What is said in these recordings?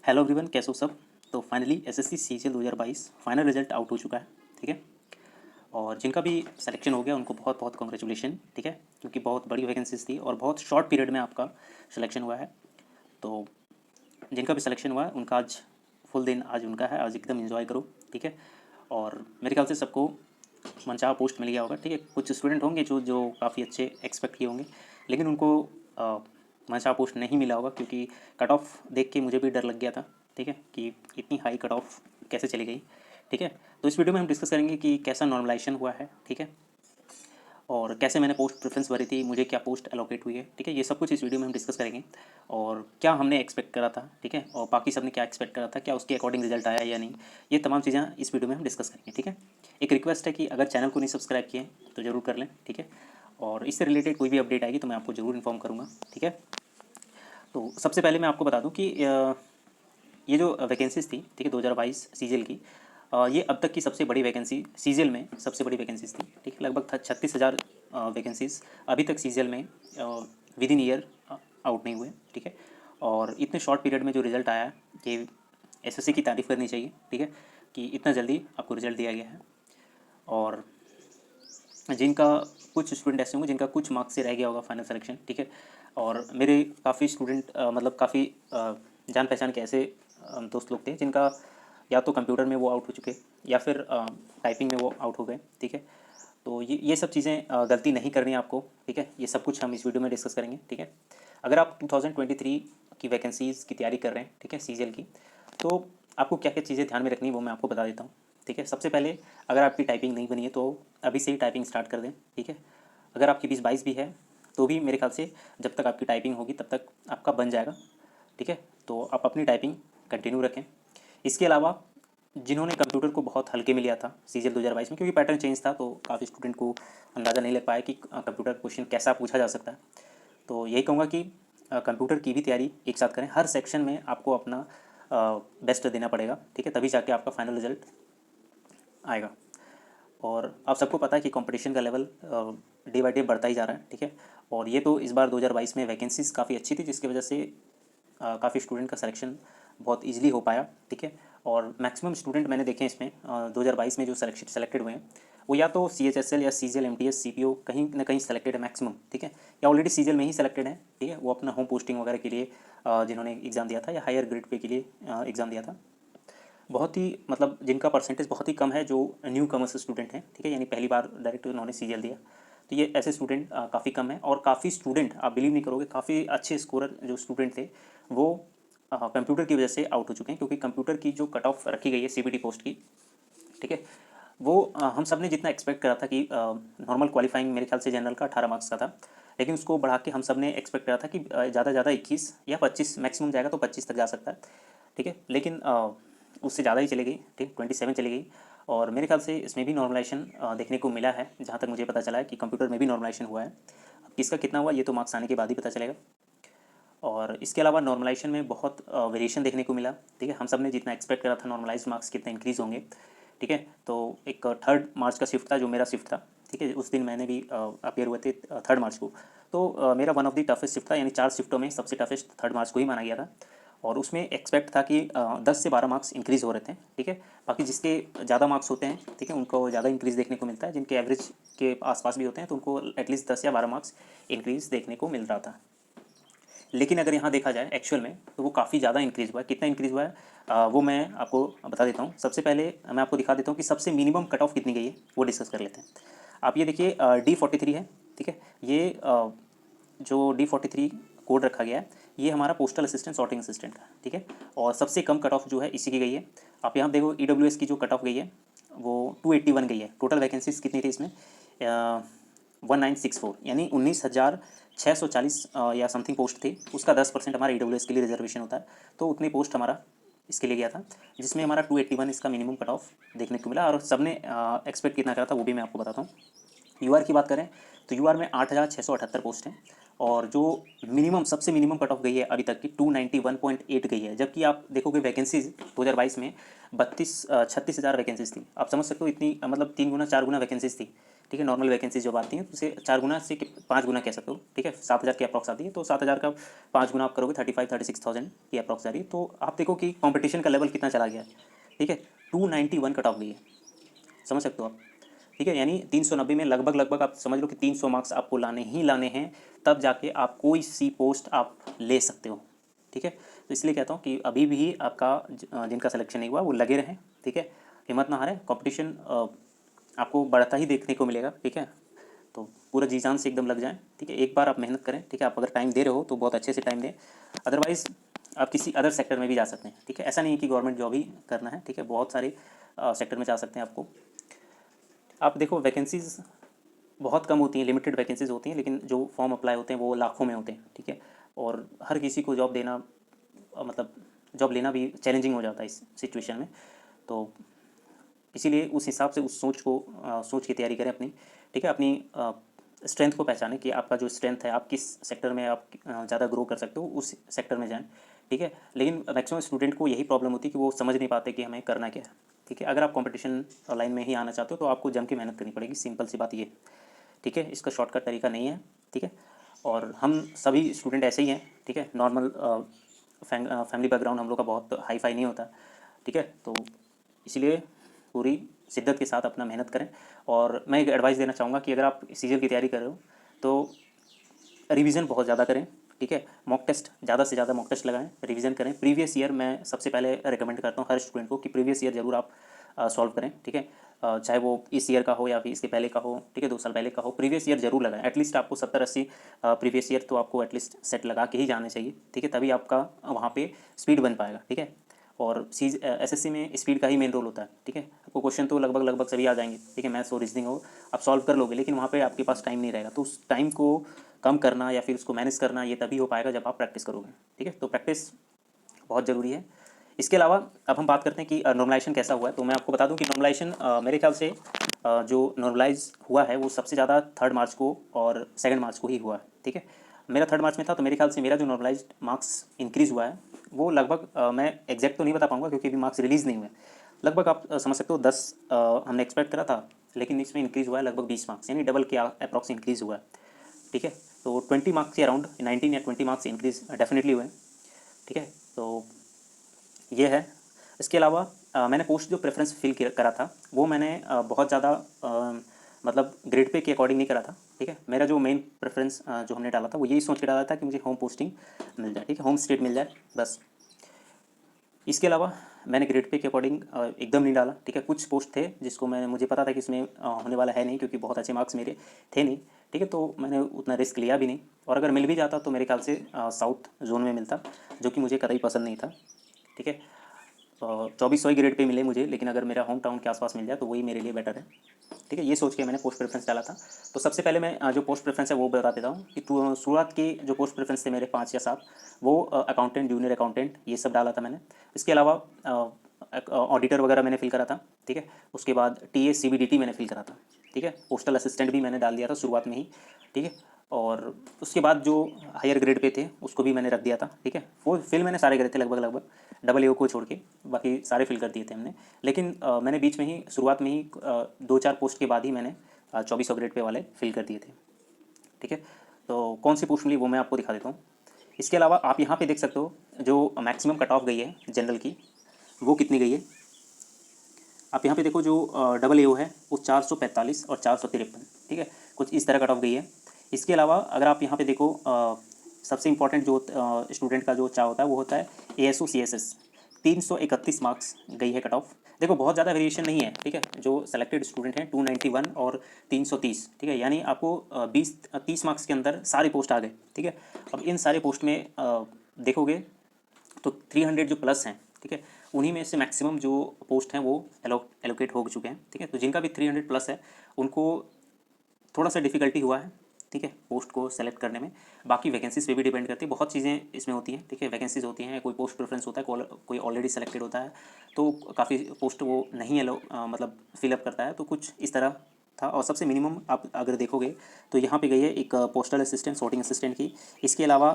Hello everyone, कैसे हो सब। तो finally SSC CGL 2022 final result out हो चुका है। ठीक है। और जिनका भी सिलेक्शन हो गया उनको बहुत बहुत कॉन्ग्रेचुलेशन। ठीक है, क्योंकि बहुत बड़ी वैकेंसीज थी और बहुत शॉर्ट पीरियड में आपका सिलेक्शन हुआ है। तो जिनका भी सिलेक्शन हुआ है उनका आज फुल दिन आज उनका है, आज एकदम इन्जॉय करो। ठीक है। और मेरे ख्याल से सबको मनचाहा पोस्ट मिल गया होगा। ठीक है, कुछ स्टूडेंट होंगे जो जो काफ़ी अच्छे एक्सपेक्ट किए होंगे, लेकिन उनको मनचाहा पोस्ट नहीं मिला होगा, क्योंकि कट ऑफ देख के मुझे भी डर लग गया था। ठीक है, कि इतनी हाई कट ऑफ कैसे चली गई। ठीक है, तो इस वीडियो में हम डिस्कस करेंगे कि कैसा नॉर्मलाइजेशन हुआ है। ठीक है, और कैसे मैंने पोस्ट प्रेफरेंस भरी थी, मुझे क्या पोस्ट एलोकेट हुई है। ठीक है, ये सब कुछ इस वीडियो में हम डिस्कस करेंगे। और क्या हमने एक्सपेक्ट करा था, ठीक है, और बाकी सब ने क्या एक्सपेक्ट करा था, क्या उसके अकॉर्डिंग रिजल्ट आया या नहीं, ये तमाम चीज़ें इस वीडियो में हम डिस्कस करेंगे। ठीक है, एक रिक्वेस्ट है कि अगर चैनल को नहीं सब्सक्राइब किए तो ज़रूर कर लें। ठीक है, और इससे रिलेटेड कोई भी अपडेट आएगी तो मैं आपको ज़रूर इन्फॉर्म करूँगा। ठीक है, तो सबसे पहले मैं आपको बता दूँ कि ये जो वैकेंसीज़ थी, ठीक है, 2022 सीजीएल की, ये अब तक की सबसे बड़ी वैकेंसी सीजीएल में सबसे बड़ी वैकेंसीज़ थी। ठीक है, लगभग 36,000 वैकेंसीज़ अभी तक सीजीएल में विद इन ईयर आउट नहीं हुए। ठीक है, और इतने शॉर्ट पीरियड में जो रिज़ल्ट आया है, ये एसएससी की तारीफ़ करनी चाहिए। ठीक है, कि इतना जल्दी आपको रिज़ल्ट दिया गया है। और जिनका कुछ स्टूडेंट ऐसे होंगे जिनका कुछ मार्क्स से रह गया होगा फाइनल सिलेक्शन। ठीक है, और मेरे काफ़ी स्टूडेंट मतलब काफ़ी जान पहचान के ऐसे दोस्त लोग थे जिनका या तो कंप्यूटर में वो आउट हो चुके या फिर टाइपिंग में वो आउट हो गए। ठीक है, तो ये सब चीज़ें गलती नहीं करनी है आपको। ठीक है, ये सब कुछ हम इस वीडियो में डिस्कस करेंगे। ठीक है, अगर आप 2023 की वैकेंसीज़ की तैयारी कर रहे हैं, ठीक है, सीजीएल की, तो आपको क्या क्या चीज़ें ध्यान में रखनी है वो मैं आपको बता देता हूँ। ठीक है, सबसे पहले अगर आपकी टाइपिंग नहीं बनी है तो अभी से ही टाइपिंग स्टार्ट कर दें। ठीक है, अगर आपकी 20-22 भी है तो भी मेरे ख्याल से जब तक आपकी टाइपिंग होगी तब तक आपका बन जाएगा। ठीक है, तो आप अपनी टाइपिंग कंटिन्यू रखें। इसके अलावा जिन्होंने कंप्यूटर को बहुत हल्के में लिया था सीजीएल 2022 में, क्योंकि पैटर्न चेंज था तो काफ़ी स्टूडेंट को अंदाज़ा नहीं लग पाया कि कंप्यूटर क्वेश्चन कैसा पूछा जा सकता है। तो यही कहूँगा कि कंप्यूटर की भी तैयारी एक साथ करें। हर सेक्शन में आपको अपना बेस्ट देना पड़ेगा। ठीक है, तभी जाके आपका फाइनल रिजल्ट आएगा। और आप सबको पता है कि कंपटीशन का लेवल डे बाई डे बढ़ता ही जा रहा है। ठीक है, और ये तो इस बार 2022 में वैकेंसीज काफ़ी अच्छी थी, जिसकी वजह से काफ़ी स्टूडेंट का सिलेक्शन बहुत इजीली हो पाया। ठीक है, और मैक्सिमम स्टूडेंट मैंने देखे इसमें 2022 में जो सेलेक्टेड हुए हैं वो या तो CHSL या CGL MTS CPO कहीं ना कहीं सेलेक्टेड है मैक्सिमम। ठीक है, या ऑलरेडी सीजीएल में ही सेलेक्टेड है। ठीक है, वो अपना होम पोस्टिंग वगैरह के लिए जिन्होंने एग्ज़ाम दिया था या हायर ग्रेड पे के लिए एग्ज़ाम दिया था। बहुत ही मतलब जिनका परसेंटेज बहुत ही कम है, जो न्यू कमर्स स्टूडेंट हैं। ठीक है, यानी पहली बार डायरेक्ट उन्होंने सीजीएल दिया, तो ये ऐसे स्टूडेंट काफ़ी कम है। और काफ़ी स्टूडेंट, आप बिलीव नहीं करोगे, काफ़ी अच्छे स्कोरर जो स्टूडेंट थे वो कंप्यूटर की वजह से आउट हो चुके हैं, क्योंकि कंप्यूटर की जो कट ऑफ रखी गई है सीबीटी पोस्ट की, ठीक है, वो हम सब ने जितना एक्सपेक्ट करा था कि नॉर्मल क्वालिफाइंग मेरे ख्याल से जनरल का 18 मार्क्स का था, लेकिन उसको बढ़ा के हम सब ने एक्सपेक्ट करा था कि ज़्यादा ज़्यादा 21 या 25 मैक्सिमम जाएगा, तो 25 तक जा सकता है। ठीक है, लेकिन उससे ज़्यादा ही चली गई। ठीक, 27 चली गई। और मेरे ख्याल से इसमें भी नॉर्मलाइजेशन देखने को मिला है, जहाँ तक मुझे पता चला है कि कंप्यूटर में भी नॉर्मलाइजेशन हुआ है। अब किसका कितना हुआ ये तो मार्क्स आने के बाद ही पता चलेगा। और इसके अलावा नॉर्मलाइजेशन में बहुत वेरिएशन देखने को मिला। ठीक है, हम सब ने जितना एक्सपेक्ट करा था नॉर्मलाइज मार्क्स कितने इंक्रीज़ होंगे। ठीक है, तो एक 3 मार्च का शिफ्ट था जो मेरा शिफ्ट था। ठीक है, उस दिन मैंने भी अपेयर हुए थे 3 मार्च को। तो मेरा one of the toughest shift था, यानी 4 शिफ्टों में सबसे टफेस्ट 3 मार्च को ही माना गया था। और उसमें एक्सपेक्ट था कि 10 से 12 मार्क्स इंक्रीज़ हो रहे थे। ठीक है, बाकी जिसके ज़्यादा मार्क्स होते हैं, ठीक है, उनको ज़्यादा इंक्रीज़ देखने को मिलता है। जिनके एवरेज के आसपास भी होते हैं तो उनको एटलीस्ट 10 या 12 मार्क्स इंक्रीज़ देखने को मिल रहा था। लेकिन अगर यहाँ देखा जाए एक्चुअल में तो वो काफ़ी ज़्यादा इंक्रीज़ हुआ है। कितना इंक्रीज़ हुआ है वो मैं आपको बता देता हूँ। सबसे पहले मैं आपको दिखा देता हूँ कि सबसे मिनिमम कट ऑफ कितनी गई है, वो डिस्कस कर लेते हैं। आप ये देखिए D43 है। ठीक है, ये जो D43 कोड रखा गया है ये हमारा पोस्टल असिस्टेंट सॉर्टिंग असिस्टेंट का। ठीक है, और सबसे कम कट ऑफ जो है इसी की गई है। आप यहाँ देखो EWS की जो कट ऑफ गई है वो 281 गई है। टोटल वैकेंसीज कितनी थी इसमें 1964, यानी 19,640 या समथिंग पोस्ट थी। उसका 10% हमारा EWS के लिए रिजर्वेशन होता है, तो उतनी पोस्ट हमारा इसके लिए गया था, जिसमें हमारा 281 इसका मिनिमम कट ऑफ देखने को मिला। और सबने एक्सपेक्ट कितना करा था वो भी मैं आपको बताता हूँ। यूआर की बात करें तो यूआर में 8,678 पोस्ट हैं, और जो मिनिमम सबसे मिनिमम कट ऑफ गई है अभी तक की 291.8 गई है। जबकि आप देखोगे वैकेंसीज 2022 में 36,000 वैकेंसीज थी। आप समझ सकते हो इतनी मतलब 3 गुना 4 गुना वैकेंसीज थी। ठीक है। नॉर्मल वैकेंसी जब आती हैं तो उसे 4 गुना से 5 गुना कह सकते हो, ठीक है। 7,000 की अप्रॉक्स आती है, तो 7,000 का 5 गुना आप करोगे 35-36,000 की अप्रॉक्स आ रही है। तो आप देखो कि कॉम्पिटिशन का लेवल कितना चला गया है, ठीक है। 291 कट ऑफ गई है, समझ सकते हो आप, ठीक है। यानी 390 में लगभग लगभग आप समझ लो कि 300 मार्क्स आपको लाने ही लाने हैं, तब जाके आप कोई सी पोस्ट आप ले सकते हो, ठीक है। तो इसलिए कहता हूँ कि अभी भी आपका जिनका सिलेक्शन नहीं हुआ वो लगे रहें, ठीक है। हिम्मत ना हारें, कंपटीशन आपको बढ़ता ही देखने को मिलेगा, ठीक है। तो पूरा जी जान से एकदम लग जाएं, ठीक है। एक बार आप मेहनत करें, ठीक है। आप अगर टाइम दे रहे हो तो बहुत अच्छे से टाइम दें, अदरवाइज़ आप किसी अदर सेक्टर में भी जा सकते हैं, ठीक है। ऐसा नहीं है कि गवर्नमेंट जॉब ही करना है, ठीक है। बहुत सारे सेक्टर में जा सकते हैं आपको। आप देखो वैकेंसीज़ बहुत कम होती हैं, लिमिटेड वैकेंसीज़ होती हैं, लेकिन जो फॉर्म अप्लाई होते हैं वो लाखों में होते हैं, ठीक है। और हर किसी को जॉब देना मतलब जॉब लेना भी चैलेंजिंग हो जाता है इस सिचुएशन में। तो इसीलिए उस हिसाब से उस सोच की तैयारी करें अपनी, ठीक है। अपनी स्ट्रेंथ को पहचानें कि आपका जो स्ट्रेंथ है, आप किस सेक्टर में आप ज़्यादा ग्रो कर सकते हो, उस सेक्टर में जाएं, ठीक है। लेकिन मैक्सिमम स्टूडेंट को यही प्रॉब्लम होती है कि वो समझ नहीं पाते कि हमें करना क्या है, ठीक है। अगर आप कंपटीशन लाइन में ही आना चाहते हो तो आपको जम के मेहनत करनी पड़ेगी, सिंपल सी बात ये, ठीक है। इसका शॉर्टकट तरीका नहीं है, ठीक है। और हम सभी स्टूडेंट ऐसे ही हैं, ठीक है। नॉर्मल फैमिली बैकग्राउंड हम लोग का बहुत हाई फाई नहीं होता, ठीक है। तो इसलिए पूरी शिद्दत के साथ अपना मेहनत करें। और मैं एक एडवाइस देना चाहूँगा कि अगर आप सीजल की तैयारी कर रहे हो तो रिवीजन बहुत ज़्यादा करें, ठीक है। मॉक टेस्ट ज़्यादा से ज़्यादा मॉक टेस्ट लगाएं, रिवीजन करें। प्रीवियस ईयर मैं सबसे पहले रिकमेंड करता हूँ हर स्टूडेंट को कि प्रीवियस ईयर ज़रूर आप सॉल्व करें, ठीक है। चाहे वो इस ईयर का हो या फिर इसके पहले का हो, ठीक है, 2 साल पहले का हो, प्रीवियस ईयर जरूर लगाएं। एटलीस्ट आपको 70-80 प्रीवियस ईयर तो आपको एटलीस्ट सेट लगा के ही जाने चाहिए, ठीक है। तभी आपका वहाँ पे स्पीड बन पाएगा, ठीक है। और एसएससी में स्पीड का ही मेन रोल होता है, ठीक है। आपको क्वेश्चन तो लगभग लगभग सभी आ जाएंगे, ठीक है। मैथ्स हो, रीजनिंग हो, आप सॉल्व कर लोगे, लेकिन वहाँ पे आपके पास टाइम नहीं रहेगा। तो उस टाइम को कम करना या फिर उसको मैनेज करना ये तभी हो पाएगा जब आप प्रैक्टिस करोगे, ठीक है। तो प्रैक्टिस बहुत ज़रूरी है। इसके अलावा अब हम बात करते हैं कि नॉर्मलाइजेशन कैसा हुआ है। तो मैं आपको बता दूं कि नॉर्मलाइजेशन मेरे ख्याल से जो नॉर्मलाइज हुआ है वो सबसे ज़्यादा 3 मार्च को और 2 मार्च को ही हुआ है, ठीक है। मेरा 3 मार्च में था, तो मेरे ख्याल से मेरा जो नॉर्मलाइज्ड मार्क्स इंक्रीज़ हुआ है वो लगभग मैं एग्जैक्ट तो नहीं बता पाऊँगा क्योंकि अभी मार्क्स रिलीज़ नहीं हुए। लगभग आप समझ सकते हो 10 हमने एक्सपेक्ट करा था, लेकिन इसमें इंक्रीज़ हुआ है लगभग 20 मार्क्स, यानी डबल के अप्रॉक्स इंक्रीज़ हुआ है, ठीक है। तो 20 मार्क्स के अराउंड 19 या 20 मार्क्स इंक्रीज़ डेफिनेटली हुए हैं, ठीक है। तो ये है। इसके अलावा मैंने पोस्ट जो प्रेफरेंस फिल करा था वो मैंने बहुत ज़्यादा मतलब ग्रेड पे के अकॉर्डिंग नहीं करा था, ठीक है। मेरा जो मेन प्रेफरेंस जो हमने डाला था वो यही सोच के डाला था कि मुझे होम पोस्टिंग मिल जाए, ठीक है, होम स्टेट मिल जाए बस। इसके अलावा मैंने ग्रेड पे के अकॉर्डिंग एकदम नहीं डाला, ठीक है। कुछ पोस्ट थे जिसको मुझे पता था कि इसमें होने वाला है नहीं क्योंकि बहुत अच्छे मार्क्स मेरे थे नहीं, ठीक है। तो मैंने उतना रिस्क लिया भी नहीं, और अगर मिल भी जाता तो मेरे ख्याल से साउथ जोन में मिलता, जो कि मुझे कतई पसंद नहीं था, ठीक है। 2400 ही ग्रेड पे मिले मुझे, लेकिन अगर मेरा होम टाउन के आसपास मिल जाए तो वही मेरे लिए बेटर है, ठीक है। ये सोच के मैंने पोस्ट प्रेफरेंस डाला था। तो सबसे पहले मैं जो पोस्ट प्रेफरेंस है वो बता देता हूँ कि शुरुआत के जो पोस्ट प्रेफरेंस थे मेरे 5 या 7, वो अकाउंटेंट, जूनियर अकाउंटेंट, ये सब डाला था मैंने। इसके अलावा ऑडिटर वगैरह मैंने फिल करा था, ठीक है। उसके बाद टीए सीबीडीटी मैंने फिल करा था, ठीक है। पोस्टल असिस्टेंट भी मैंने डाल दिया था शुरुआत में ही, ठीक है। और उसके बाद जो हायर ग्रेड पे थे उसको भी मैंने रख दिया था, ठीक है। वो फिल मैंने सारे करे थे लगभग लगभग, डबल ए को छोड़ के बाकी सारे फिल कर दिए थे हमने। लेकिन मैंने बीच में ही शुरुआत में ही 2-4 पोस्ट के बाद ही मैंने 2400 ग्रेड पे वाले फिल कर दिए थे, ठीक है। तो कौन सी पोस्ट मिली वो मैं आपको दिखा देता हूँ। इसके अलावा आप यहाँ पे देख सकते हो जो मैक्सिमम कट ऑफ गई है जनरल की वो कितनी गई है। आप यहाँ पे देखो जो डबल ए है वो 445 और 453, ठीक है, कुछ इस तरह कट ऑफ गई है। इसके अलावा अगर आप यहाँ पे देखो सबसे इंपॉर्टेंट जो स्टूडेंट का जो चाह होता है वो होता है एएसओ सीएसएस, 331 मार्क्स गई है कट ऑफ। देखो बहुत ज़्यादा वेरिएशन नहीं है, ठीक है। जो सेलेक्टेड स्टूडेंट हैं 291 और 330, ठीक है, यानी आपको 20-30 मार्क्स के अंदर सारे पोस्ट आ गए, ठीक है। अब इन सारे पोस्ट में देखोगे तो 300 जो प्लस हैं, ठीक है, उन्हीं में से मैक्सिमम जो पोस्ट हैं वो एलोकेट हो चुके हैं, ठीक है। तो जिनका भी 300 प्लस है उनको थोड़ा सा डिफिकल्टी हुआ है, ठीक है, पोस्ट को सेलेक्ट करने में। बाकी वैकेंसीज पे भी डिपेंड करती है, बहुत चीज़ें इसमें होती हैं, ठीक है। वैकेंसीज होती हैं, कोई पोस्ट प्रेफरेंस होता है, कोई ऑलरेडी सेलेक्टेड होता है, तो काफ़ी पोस्ट वो नहीं मतलब फिलअप करता है, तो कुछ इस तरह था। और सबसे मिनिमम आप अगर देखोगे तो यहाँ पे गई है एक पोस्टल असिस्टेंट, sorting असिस्टेंट की। इसके अलावा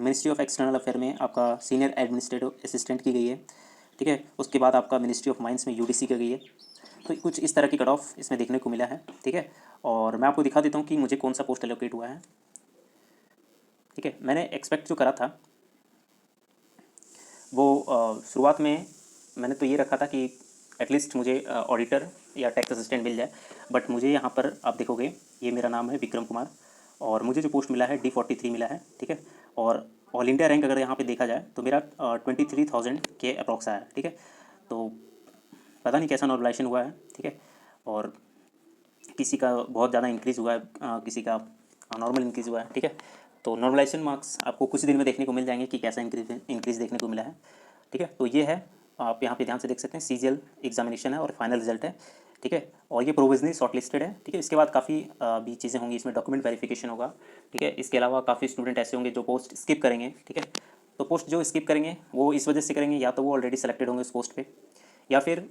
मिनिस्ट्री ऑफ एक्सटर्नल अफेयर में आपका सीनियर एडमिनिस्ट्रेटिव असिस्टेंट की गई है, ठीक है। उसके बाद आपका मिनिस्ट्री ऑफ माइंस में यूडीसी का गई है। तो कुछ इस तरह की कट ऑफ इसमें देखने को मिला है, ठीक है। और मैं आपको दिखा देता हूँ कि मुझे कौन सा पोस्ट एलोकेट हुआ है, ठीक है। मैंने एक्सपेक्ट जो करा था वो शुरुआत में मैंने तो ये रखा था कि एटलीस्ट मुझे ऑडिटर या टैक्स असिस्टेंट मिल जाए, बट मुझे यहाँ पर आप देखोगे ये मेरा नाम है विक्रम कुमार और मुझे जो पोस्ट मिला है D43 मिला है, ठीक है। और ऑल इंडिया रैंक अगर यहाँ पे देखा जाए तो मेरा 23,000 के अप्रॉक्स आया है, ठीक है। तो पता नहीं कैसा नॉर्मलाइजेशन हुआ है, ठीक है। और किसी का बहुत ज़्यादा इंक्रीज़ हुआ है, किसी का नॉर्मल इंक्रीज़ हुआ है, ठीक है। तो नॉर्मलाइजेशन मार्क्स आपको कुछ दिन में देखने को मिल जाएंगे कि कैसा इंक्रीज़ देखने को मिला है, ठीक है। तो ये है, आप यहाँ पे ध्यान से देख सकते हैं, सीजीएल एग्जामिनेशन है और फाइनल रिजल्ट है, ठीक है। और ये प्रोविजनली शॉर्टलिस्टेड है, ठीक है। इसके बाद काफ़ी भी चीज़ें होंगी, इसमें डॉक्यूमेंट वेरिफिकेशन होगा, ठीक है। इसके अलावा काफ़ी स्टूडेंट ऐसे होंगे जो पोस्ट स्किप करेंगे, ठीक है। तो पोस्ट जो स्किप करेंगे वो इस वजह से करेंगे, या तो वो ऑलरेडी सेलेक्टेड होंगे उस पोस्ट पे, या फिर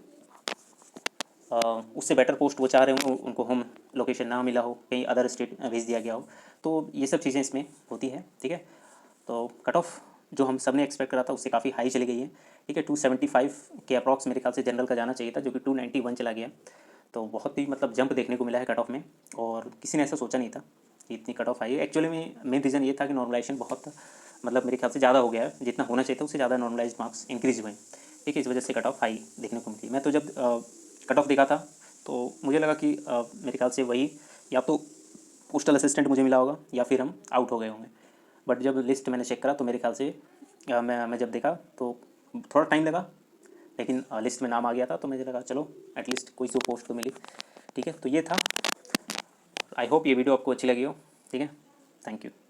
उससे बेटर पोस्ट वो चाह रहे हों, उनको होम लोकेशन ना मिला हो, कहीं अदर स्टेट भेज दिया गया हो। तो ये सब चीज़ें इसमें होती है, ठीक है। तो कट ऑफ जो हम सब ने एक्सपेक्ट करा था उससे काफ़ी हाई चली गई है, ठीक है। 275 के अप्रॉक्स मेरे ख्याल से जनरल का जाना चाहिए था, जो कि 291 चला गया। तो बहुत ही मतलब जंप देखने को मिला है कट ऑफ में, और किसी ने ऐसा सोचा नहीं था कि इतनी कट ऑफ आई है। एक्चुअली में मेन रीज़न ये था कि नॉर्मलाइजेशन बहुत मतलब मेरे ख्याल से ज़्यादा हो गया है, जितना होना चाहिए था उससे ज़्यादा नॉर्मलाइज मार्क्स इंक्रीज़ हुए, ठीक है। इस वजह से कट ऑफ हाई देखने को मिली। मैं तो जब कट ऑफ देखा था तो मुझे लगा कि मेरे ख्याल से वही या तो पोस्टल असिस्टेंट मुझे मिला होगा या फिर हम आउट हो गए होंगे। बट जब लिस्ट मैंने चेक करा तो मेरे ख्याल से मैं जब देखा तो थोड़ा टाइम लगा, लेकिन लिस्ट में नाम आ गया था, तो मुझे लगा चलो एटलीस्ट कोई सी पोस्ट तो मिली, ठीक है। तो ये था। आई होप ये वीडियो आपको अच्छी लगी हो, ठीक है। Thank you.